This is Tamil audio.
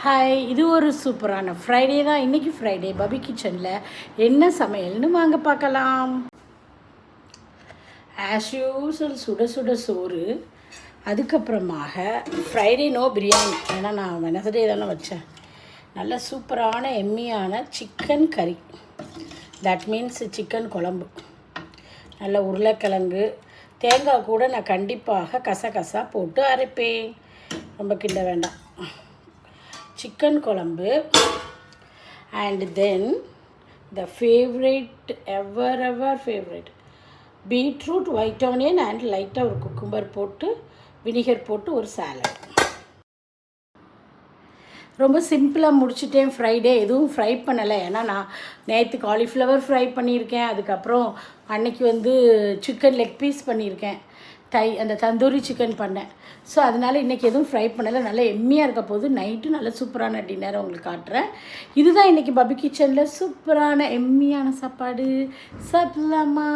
ஹாய், இது ஒரு சூப்பரான ஃப்ரைடே தான். இன்றைக்கி ஃப்ரைடே பபி கிச்சனில் என்ன சமையல்னு வாங்க பார்க்கலாம். ஆஸ் யூஸ்வல் சுட சுட சோறு, அதுக்கப்புறமாக ஃப்ரைடே நோ பிரியாணி, ஏன்னா நான் வெனஸ்டே தானே வச்சேன். நல்ல சூப்பரான எம்மியான சிக்கன் கறி, தட் மீன்ஸ் சிக்கன் குழம்பு. நல்ல உருளைக்கிழங்கு, தேங்காய் கூட நான் கண்டிப்பாக கசகசா போட்டு அரைப்பேன், ரொம்ப கிண்ட வேண்டாம். சிக்கன் குழம்பு and then the favorite ever favorite beetroot, white onion and லைட்டாக ஒரு குக்கும்பர் போட்டு வினிகர் போட்டு ஒரு சாலட். ரொம்ப சிம்பிளாக முடிச்சுட்டேன் ஃப்ரைடே. எதுவும் ஃப்ரை பண்ணலை, ஏன்னா நான் நேற்று காலிஃப்ளவர் ஃப்ரை பண்ணியிருக்கேன். அதுக்கப்புறம் அன்றைக்கி சிக்கன் லெக் பீஸ் பண்ணியிருக்கேன், அந்த தந்தூரி சிக்கன் பண்ணேன். ஸோ அதனால் இன்றைக்கி எதுவும் ஃப்ரை பண்ணலை. நல்லா எம்மியாக இருக்க போது நைட்டு நல்ல சூப்பரான டின்னர் உங்களுக்கு காட்டுறேன். இதுதான் இன்றைக்கி பபி கிச்சனில் சூப்பரான எம்மியான சாப்பாடு. சாப்பிடலாமா?